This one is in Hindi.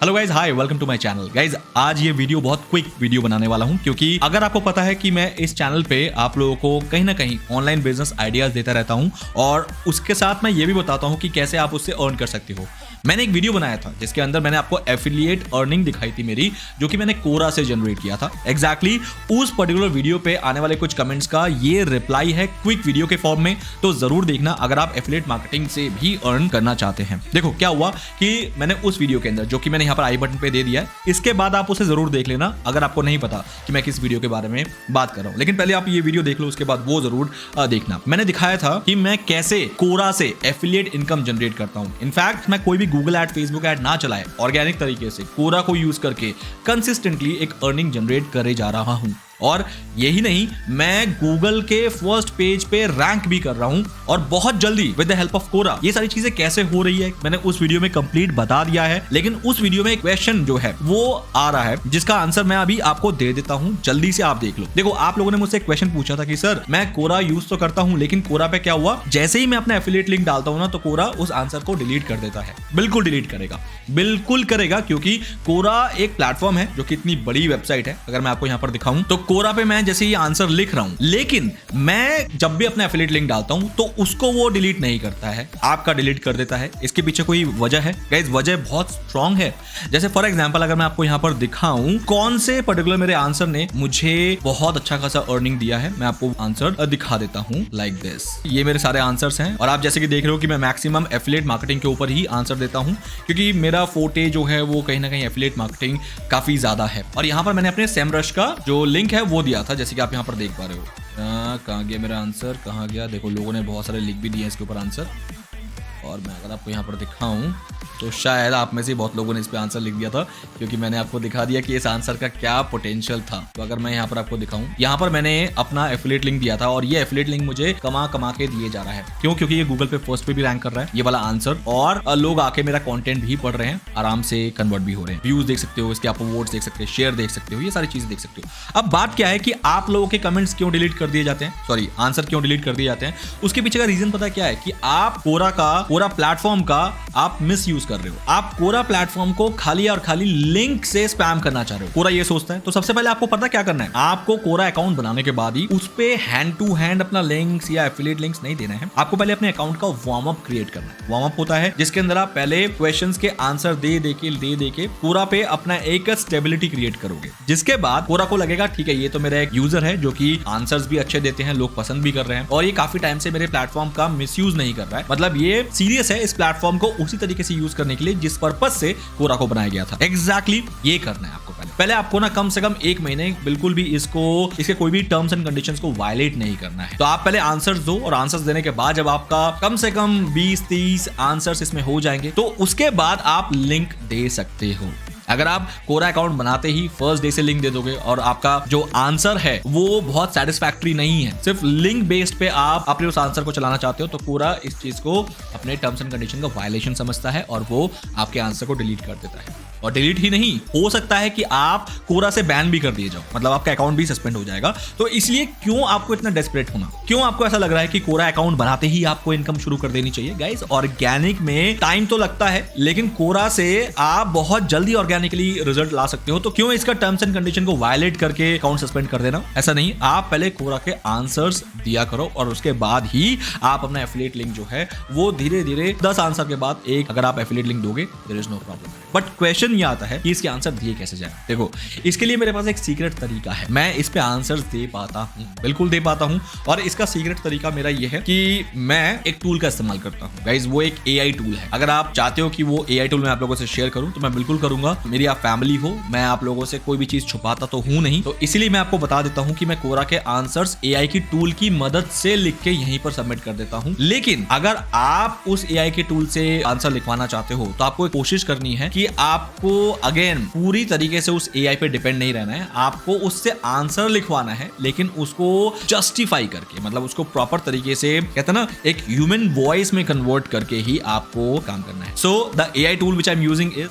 Hello guys, hi, welcome to my channel. Guys आज ये वीडियो बहुत क्विक वीडियो बनाने वाला हूँ क्योंकि अगर आपको पता है कि मैं इस चैनल पे आप लोगों को कहीं ना कहीं ऑनलाइन बिजनेस आइडियाज देता रहता हूँ और उसके साथ मैं ये भी बताता हूँ कि कैसे आप उससे अर्न कर सकते हो। मैंने एक वीडियो बनाया था जिसके अंदर मैंने आपको एफिलिएट अर्निंग दिखाई थी मेरी, जो कि मैंने कोरा से जनरेट किया था। एग्जैक्टली उस पर्टिकुलर वीडियो पे आने वाले कुछ कमेंट्स का ये रिप्लाई है क्विक वीडियो के फॉर्म में, तो जरूर देखना अगर आप एफिलिएट मार्केटिंग से भी अर्न करना चाहते हैं। देखो क्या हुआ कि मैंने उस वीडियो के अंदर, जो कि मैंने यहाँ पर आई बटन पे दे दिया है, इसके बाद आप उसे जरूर देख लेना अगर आपको नहीं पता कि मैं किस वीडियो के बारे में बात कर रहा हूँ। लेकिन पहले आप ये वीडियो देख लो, उसके बाद वो जरूर देखना। मैंने दिखाया था कि मैं कैसे कोरा से एफिलिएट इनकम जनरेट करता हूँ। इनफैक्ट मैं कोई भी गूगल एड, फेसबुक एड ना चलाए, ऑर्गेनिक तरीके से कोरा को यूज करके कंसिस्टेंटली एक अर्निंग जनरेट करे जा रहा हूं। और यही नहीं, मैं गूगल के फर्स्ट पेज पे रैंक भी कर रहा हूं और बहुत जल्दी विद द हेल्प ऑफ कोरा। ये सारी चीजें कैसे हो रही है मैंने उस वीडियो में कंप्लीट बता दिया है, लेकिन उस वीडियो में एक क्वेश्चन जो है वो आ रहा है जिसका आंसर मैं अभी आपको दे देता हूं, जल्दी से आप देख लो। देखो, आप लोगों ने मुझसे एक क्वेश्चन पूछा था कि सर मैं कोरा यूज तो करता हूं, लेकिन कोरा पे क्या हुआ, जैसे ही मैं अपना एफिलिएट लिंक डालता हूं ना, तो कोरा उस आंसर को डिलीट कर देता है। बिल्कुल डिलीट करेगा, बिल्कुल करेगा, क्योंकि कोरा एक प्लेटफॉर्म है जो कि इतनी बड़ी वेबसाइट है। अगर मैं आपको यहाँ पर दिखाऊं तो कोरा पे मैं जैसे ये आंसर लिख रहा हूं, लेकिन मैं जब भी अपना एफिलिएट लिंक डालता हूं तो उसको वो डिलीट नहीं करता है, आपका डिलीट कर देता है। इसके पीछे कोई वजह है गाइस, वजह बहुत स्ट्रांग है। जैसे फॉर एग्जांपल अगर मैं आपको यहाँ पर दिखाऊं कौन से पर्टिकुलर मेरे आंसर ने मुझे बहुत अच्छा खासा अर्निंग दिया है, मैं आपको आंसर दिखा देता हूं लाइक दिस। ये मेरे सारे आंसर्स हैं और आप जैसे कि देख रहे हो कि मैं मैक्सिमम एफिलिएट मार्केटिंग के ऊपर ही आंसर देता हूं, क्योंकि मेरा फोटे जो है वो कहीं ना कहीं एफिलिएट मार्केटिंग काफी ज्यादा है। और यहाँ पर मैंने अपने सेमरश का जो लिंक है वो दिया था, जैसे कि आप यहाँ पर देख पा रहे हो। कहाँ गया मेरा आंसर, कहाँ गया? देखो, लोगों ने बहुत सारे लिख भी दिए इसके ऊपर आंसर, और मैं अगर आपको यहाँ पर दिखाऊं तो शायद आप में से बहुत लोगों ने इस पे आंसर लिख दिया था, क्योंकि मैंने आपको दिखा दिया कि इस आंसर का क्या पोटेंशियल था। तो अगर मैं यहाँ पर आपको दिखाऊं, यहाँ पर मैंने अपना एफिलिएट लिंक दिया था और ये एफिलिएट लिंक मुझे कमा के दिए जा रहा है। क्यों? क्योंकि ये गूगल पे फर्स्ट पे भी रैंक कर रहा है ये वाला आंसर, और लोग आके मेरा कंटेंट भी पढ़ रहे हैं, आराम से कन्वर्ट भी हो रहे हैं। व्यूज देख सकते हो इसके, आप वोट्स देख सकते हो, शेयर देख सकते हो, ये सारी चीजें देख सकते हो। अब बात क्या है कि आप लोगों के कमेंट्स क्यों डिलीट कर दिए जाते हैं, सॉरी आंसर क्यों डिलीट कर दिए जाते हैं, उसके पीछे का रीजन पता क्या है कि आप कोरा प्लेटफॉर्म का आप मिस यूज कर रहे हो। आप कोरा प्लेटफॉर्म को खाली और खाली लिंक से स्पैम करना चाह रहे हो, कोरा ये सोचता है। तो सबसे पहले आपको पता क्या करना है, आपको कोरा अकाउंट बनाने के बाद ही उस पे हैंड टू हैंड अपना लिंक्स या एफिलिएट लिंक्स नहीं देना है। आपको पहले अपने अकाउंट का वार्म अप क्रिएट करना है। वार्म अप होता है जिसके अंदर आप पहले क्वेश्चंस के आंसर दे के कोरा पे अपना एक स्टेबिलिटी क्रिएट करोगे, जिसके बाद कोरा को लगेगा ठीक है, ये तो मेरा एक यूजर है जो कि आंसर्स भी अच्छे देते हैं, लोग पसंद भी कर रहे हैं और ये काफी टाइम से मेरे प्लेटफॉर्म का मिसयूज नहीं कर रहा है, मतलब ये सीरियस है इस प्लेटफॉर्म को उसी तरीके से यूज करने के लिए जिस पर्पस से कोरा को बनाया गया था। एग्जैक्टली ये करना है आपको। पहले आपको ना कम से कम 1 महीने बिल्कुल भी इसके कोई भी टर्म्स एंड कंडीशंस को वायलेट नहीं करना है। तो आप पहले आंसर्स दो, और आंसर्स देने के बाद जब आपका कम से कम 20-30 आंसर्स इसमें हो जाएंगे तो उसके बाद आप लिंक दे सकते हो। अगर आप कोरा अकाउंट बनाते ही फर्स्ट डे से लिंक दे दोगे और आपका जो आंसर है वो बहुत सेटिस्फैक्टरी नहीं है, सिर्फ लिंक बेस्ड पे आप अपने उस आंसर को चलाना चाहते हो, तो कोरा इस चीज को अपने टर्म्स एंड कंडीशन का वायलेशन समझता है और वो आपके आंसर को डिलीट कर देता है। और डिलीट ही नहीं, हो सकता है कि आप कोरा से बैन भी कर दिए जाओ, मतलब आपका अकाउंट भी सस्पेंड हो जाएगा। तो इसलिए क्यों आपको इतना डेस्परेट होना, क्यों आपको ऐसा लग रहा है कि कोरा अकाउंट बनाते ही आपको इनकम शुरू कर देनी चाहिए? गाइस, ऑर्गेनिक में टाइम तो लगता है, लेकिन कोरा से आप बहुत जल्दी ऑर्गेनिकली रिजल्ट ला सकते हो। तो क्यों इसका टर्म्स एंड कंडीशन को वायलेट करके अकाउंट सस्पेंड कर देना? ऐसा नहीं, आप पहले कोरा के आंसर्स दिया करो और उसके बाद ही आप अपना एफिलिएट लिंक जो है वो धीरे धीरे 10 आंसर के बाद एक अगर आप एफिलिएट लिंक दोगे, there is no problem. But question ये आता है कि इसके आंसर दिए कैसे जाए। देखो, इसके लिए मेरे पास एक सीक्रेट तरीका है, मैं इस पे आंसर्स दे पाता हूँ, बिल्कुल दे पाता हूँ। और इसका सीक्रेट तरीका मेरा ये है कि मैं एक टूल का इस्तेमाल करता हूँ। गाइस, वो एक AI टूल है। अगर आप चाहते हो कि वो AI टूल मैं आप लोगों से शेयर करूँ तो मैं बिल्कुल करूंगा। मेरी आप फैमिली हो, मैं आप लोगों से कोई भी चीज छुपाता तो हूं नहीं, तो इसीलिए मैं आपको बता देता हूं कि मैं कोरा के आंसर्स AI की टूल की मदद से लिख के यहीं पर सबमिट कर देता हूं। लेकिन अगर आप उस AI के टूल से आंसर लिखवाना चाहते हो तो आपको कोशिश करनी है कि आपको अगेन पूरी तरीके से उस AI पे डिपेंड नहीं रहना है, आपको उससे आंसर लिखवाना है, लेकिन उसको जस्टिफाई करके, मतलब उसको प्रॉपर तरीके से, कहते हैं ना, एक ह्यूमन वॉइस में कन्वर्ट करके ही आपको काम करना है। So the AI tool which I am using is